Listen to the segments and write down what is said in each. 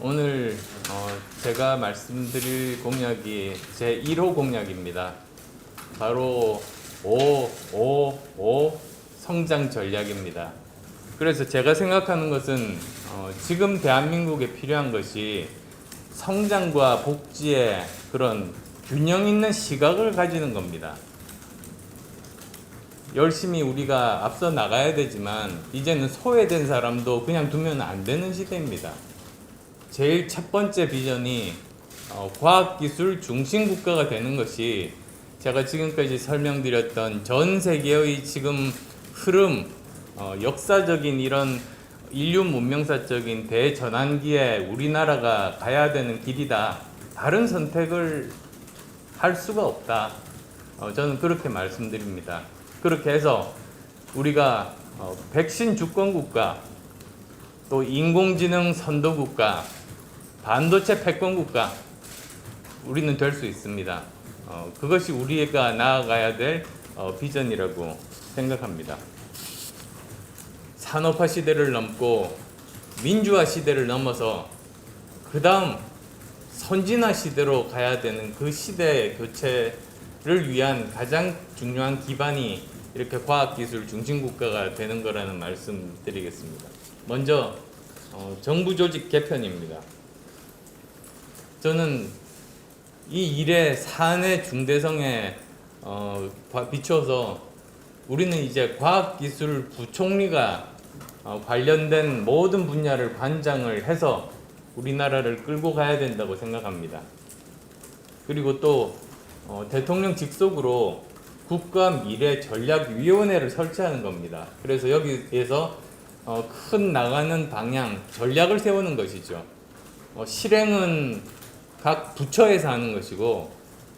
오늘 제가 말씀드릴 공약이 제 1호 공약입니다. 바로 5 성장 전략입니다. 그래서 제가 생각하는 것은 지금 대한민국에 필요한 것이 성장과 복지의 그런 균형 있는 시각을 가지는 겁니다. 열심히 우리가 앞서 나가야 되지만 이제는 소외된 사람도 그냥 두면 안 되는 시대입니다. 제일 첫 번째 비전이 과학기술 중심 국가가 되는 것이 제가 지금까지 설명드렸던 전 세계의 지금 흐름, 역사적인 이런 인류 문명사적인 대전환기에 우리나라가 가야 되는 길이다. 다른 선택을 할 수가 없다. 저는 그렇게 말씀드립니다. 그렇게 해서 우리가 백신 주권 국가, 또 인공지능 선도 국가, 반도체 패권 국가, 우리는 될 수 있습니다. 그것이 우리가 나아가야 될 비전이라고 생각합니다. 산업화 시대를 넘고 민주화 시대를 넘어서 그 다음 선진화 시대로 가야 되는 그 시대의 교체를 위한 가장 중요한 기반이 이렇게 과학기술 중심 국가가 되는 거라는 말씀 드리겠습니다. 먼저 정부 조직 개편입니다. 저는 이 일의 사안의 중대성에 비춰서 우리는 이제 과학기술 부총리가 관련된 모든 분야를 관장을 해서 우리나라를 끌고 가야 된다고 생각합니다. 그리고 또 대통령 직속으로 국가미래전략위원회를 설치하는 겁니다. 그래서 여기에서 큰 나가는 방향, 전략을 세우는 것이죠. 실행은 각 부처에서 하는 것이고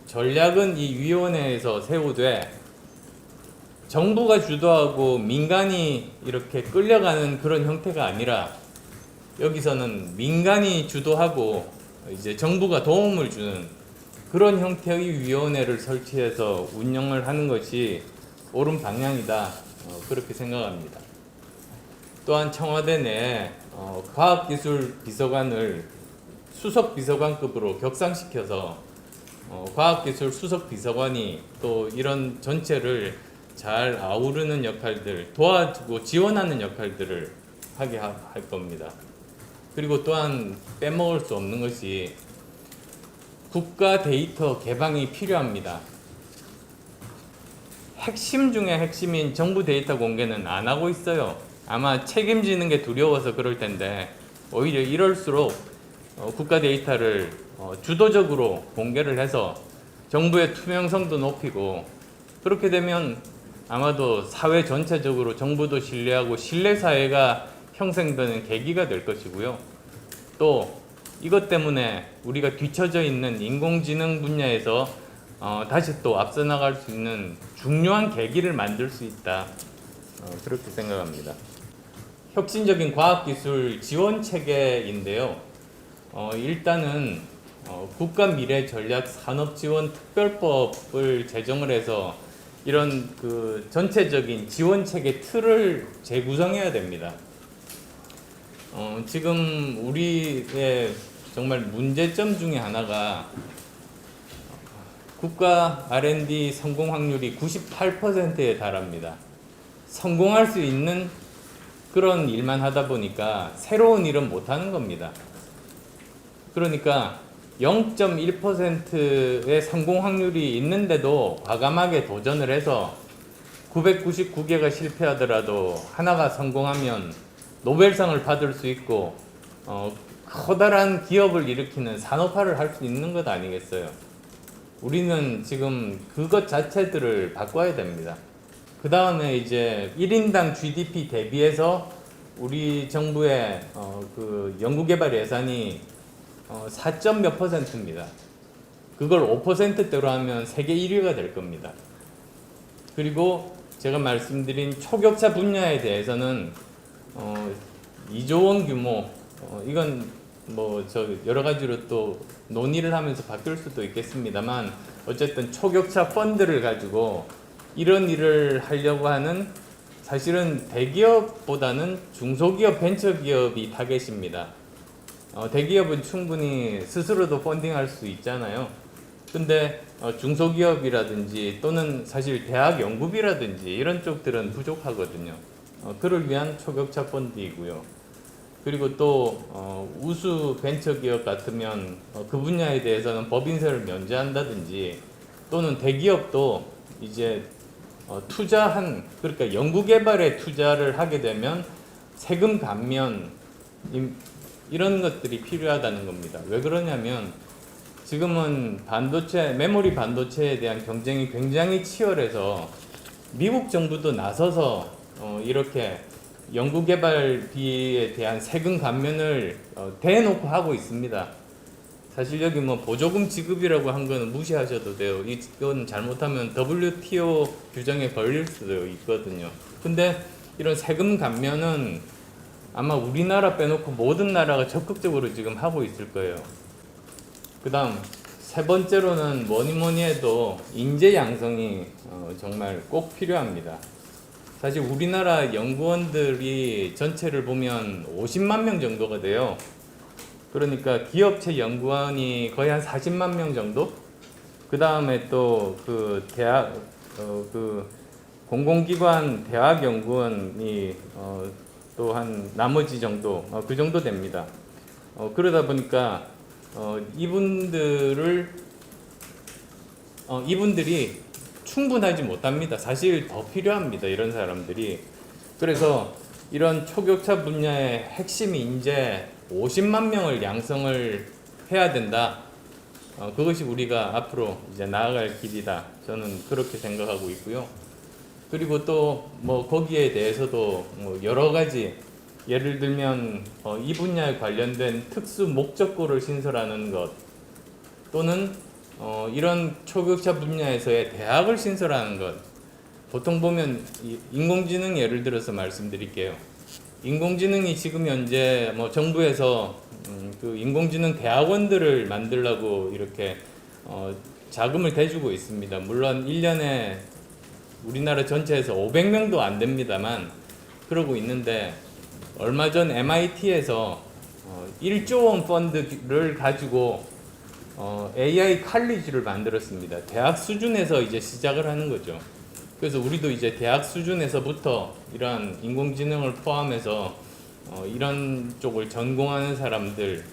전략은 이 위원회에서 세우되 정부가 주도하고 민간이 이렇게 끌려가는 그런 형태가 아니라 여기서는 민간이 주도하고 이제 정부가 도움을 주는 그런 형태의 위원회를 설치해서 운영을 하는 것이 옳은 방향이다. 그렇게 생각합니다. 또한 청와대 내에 과학기술 비서관을 수석 비서관급으로 격상시켜서 과학기술 수석 비서관이 또 이런 전체를 잘 아우르는 역할들, 도와주고 지원하는 역할들을 하게 할 겁니다. 그리고 또한 빼먹을 수 없는 것이 국가 데이터 개방이 필요합니다. 핵심 중에 핵심인 정부 데이터 공개는 안 하고 있어요. 아마 책임지는 게 두려워서 그럴 텐데 오히려 이럴수록 국가 데이터를 주도적으로 공개를 해서 정부의 투명성도 높이고 그렇게 되면 아마도 사회 전체적으로 정부도 신뢰하고 신뢰사회가 형성되는 계기가 될 것이고요. 또 이것 때문에 우리가 뒤처져 있는 인공지능 분야에서 다시 또 앞서 나갈 수 있는 중요한 계기를 만들 수 있다. 그렇게 생각합니다. 혁신적인 과학기술 지원 체계인데요. 일단은 국가미래전략산업지원특별법을 제정을 해서 이런 그 전체적인 지원 체계 틀을 재구성해야 됩니다. 지금 우리의 정말 문제점 중에 하나가 국가 R&D 성공 확률이 98%에 달합니다. 성공할 수 있는 그런 일만 하다 보니까 새로운 일은 못하는 겁니다. 그러니까 0.1%의 성공 확률이 있는데도 과감하게 도전을 해서 999개가 실패하더라도 하나가 성공하면 노벨상을 받을 수 있고 커다란 기업을 일으키는 산업화를 할 수 있는 것 아니겠어요? 우리는 지금 그것 자체들을 바꿔야 됩니다. 그 다음에 이제 1인당 GDP 대비해서 우리 정부의 그 연구개발 예산이 4점 몇 %입니다. 그걸 5%대로 하면 세계 1위가 될 겁니다. 그리고 제가 말씀드린 초격차 분야에 대해서는 2조 원 규모, 이건 뭐 여러 가지로 또 논의를 하면서 바뀔 수도 있겠습니다만 어쨌든 초격차 펀드를 가지고 이런 일을 하려고 하는 사실은 대기업보다는 중소기업 벤처기업이 타겟입니다. 대기업은 충분히 스스로도 펀딩할 수 있잖아요. 근데 중소기업이라든지 또는 사실 대학 연구비라든지 이런 쪽들은 부족하거든요. 그를 위한 초격차 펀드이고요. 그리고 또 우수 벤처기업 같으면 그 분야에 대해서는 법인세를 면제한다든지 또는 대기업도 이제 투자한, 그러니까 연구개발에 투자를 하게 되면 세금 감면 이런 것들이 필요하다는 겁니다. 왜 그러냐면 지금은 반도체, 메모리 반도체에 대한 경쟁이 굉장히 치열해서 미국 정부도 나서서 이렇게 연구개발비에 대한 세금 감면을 대놓고 하고 있습니다. 사실 여기 뭐 보조금 지급이라고 한 거는 무시하셔도 돼요. 이건 잘못하면 WTO 규정에 걸릴 수도 있거든요. 근데 이런 세금 감면은 아마 우리나라 빼놓고 모든 나라가 적극적으로 지금 하고 있을 거예요. 그 다음 세 번째로는 뭐니 해도 인재 양성이 정말 꼭 필요합니다. 사실 우리나라 연구원들이 전체를 보면 50만 명 정도가 돼요. 그러니까 기업체 연구원이 거의 한 40만 명 정도? 그 다음에 또 그 대학, 그 공공기관 대학 연구원이 또 한 나머지 정도, 그 정도 됩니다. 그러다 보니까 이분들이 충분하지 못합니다. 사실 더 필요합니다. 이런 사람들이. 그래서 이런 초격차 분야의 핵심 인재 50만 명을 양성을 해야 된다. 그것이 우리가 앞으로 이제 나아갈 길이다. 저는 그렇게 생각하고 있고요. 그리고 또 뭐 거기에 대해서도 뭐 여러 가지, 예를 들면 이 분야에 관련된 특수 목적고를 신설하는 것, 또는 이런 초격차 분야에서의 대학을 신설하는 것. 보통 보면 인공지능 예를 들어서 말씀드릴게요. 인공지능이 지금 현재 뭐 정부에서 그 인공지능 대학원들을 만들려고 이렇게 자금을 대주고 있습니다. 물론 1년에 우리나라 전체에서 500명도 안 됩니다만 그러고 있는데, 얼마 전 MIT에서 1조 원 펀드를 가지고 AI 칼리지를 만들었습니다. 대학 수준에서 이제 시작을 하는 거죠. 그래서 우리도 이제 대학 수준에서부터 이러한 인공지능을 포함해서 이런 쪽을 전공하는 사람들을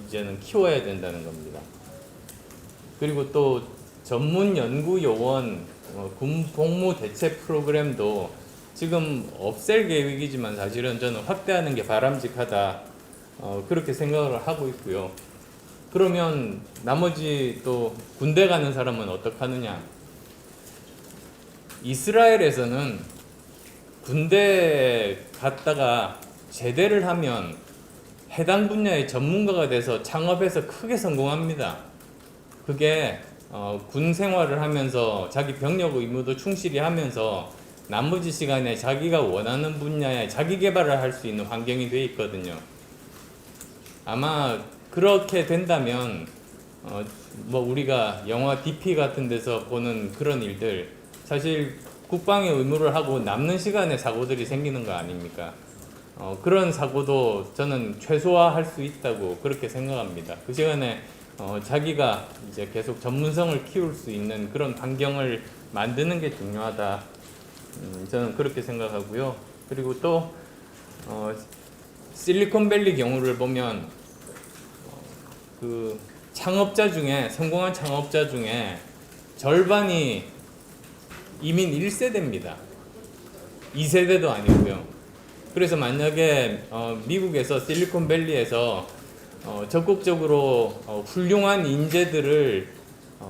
이제는 키워야 된다는 겁니다. 그리고 또 전문 연구 요원 군 복무 대체 프로그램도 지금 없앨 계획이지만 사실은 저는 확대하는 게 바람직하다, 그렇게 생각을 하고 있고요. 그러면 나머지 또 군대 가는 사람은 어떡하느냐? 이스라엘에서는 군대 갔다가 제대를 하면 해당 분야의 전문가가 돼서 창업해서 크게 성공합니다. 그게 군 생활을 하면서 자기 병력 의무도 충실히 하면서 나머지 시간에 자기가 원하는 분야에 자기 개발을 할 수 있는 환경이 돼 있거든요. 아마 그렇게 된다면 뭐 우리가 영화 DP 같은 데서 보는 그런 일들, 사실 국방의 의무를 하고 남는 시간에 사고들이 생기는 거 아닙니까? 그런 사고도 저는 최소화할 수 있다고 그렇게 생각합니다. 그 시간에 자기가 이제 계속 전문성을 키울 수 있는 그런 환경을 만드는 게 중요하다. 저는 그렇게 생각하고요. 그리고 또 실리콘밸리 경우를 보면 그 창업자 중에, 성공한 창업자 중에 절반이 이민 1세대입니다. 2세대도 아니고요. 그래서 만약에 미국에서 실리콘밸리에서 적극적으로 훌륭한 인재들을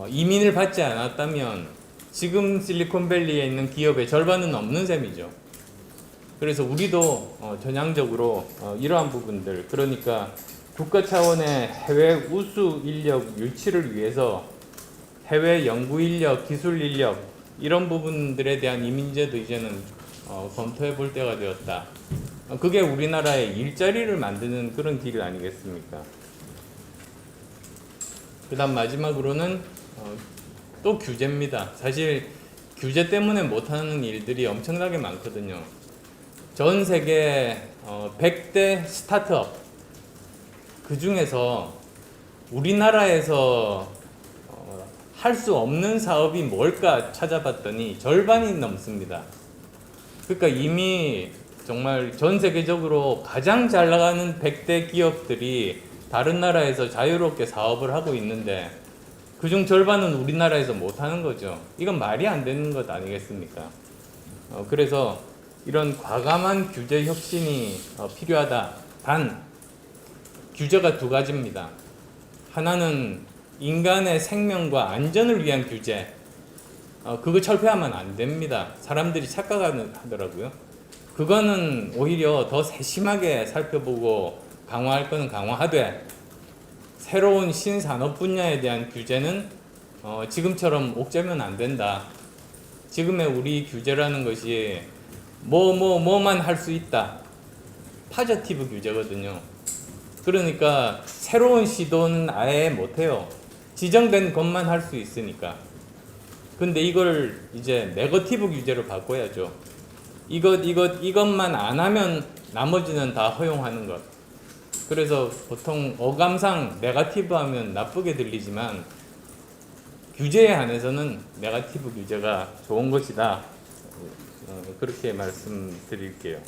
이민을 받지 않았다면 지금 실리콘밸리에 있는 기업의 절반은 없는 셈이죠. 그래서 우리도 전향적으로 이러한 부분들, 그러니까 국가 차원의 해외 우수 인력 유치를 위해서 해외 연구 인력, 기술 인력 이런 부분들에 대한 이민제도 이제는 검토해 볼 때가 되었다. 그게 우리나라의 일자리를 만드는 그런 길 아니겠습니까? 그 다음 마지막으로는 또 규제입니다. 사실 규제 때문에 못하는 일들이 엄청나게 많거든요. 전 세계 100대 스타트업, 그 중에서 우리나라에서 할 수 없는 사업이 뭘까 찾아봤더니 절반이 넘습니다. 그러니까 이미 정말 전 세계적으로 가장 잘 나가는 100대 기업들이 다른 나라에서 자유롭게 사업을 하고 있는데 그중 절반은 우리나라에서 못하는 거죠. 이건 말이 안 되는 것 아니겠습니까? 그래서 이런 과감한 규제 혁신이 필요하다. 단 규제가 두 가지입니다. 하나는 인간의 생명과 안전을 위한 규제. 그거 철폐하면 안 됩니다. 사람들이 착각하더라고요. 그거는 오히려 더 세심하게 살펴보고 강화할 거는 강화하되 새로운 신산업 분야에 대한 규제는 지금처럼 옥죄면 안 된다. 지금의 우리 규제라는 것이 뭐만 할 수 있다. 파저티브 규제거든요. 그러니까 새로운 시도는 아예 못해요. 지정된 것만 할 수 있으니까. 근데 이걸 이제 네거티브 규제로 바꿔야죠. 이것만 안 하면 나머지는 다 허용하는 것. 그래서 보통 어감상 네거티브 하면 나쁘게 들리지만 규제에 한해서는 네거티브 규제가 좋은 것이다. 그렇게 말씀드릴게요.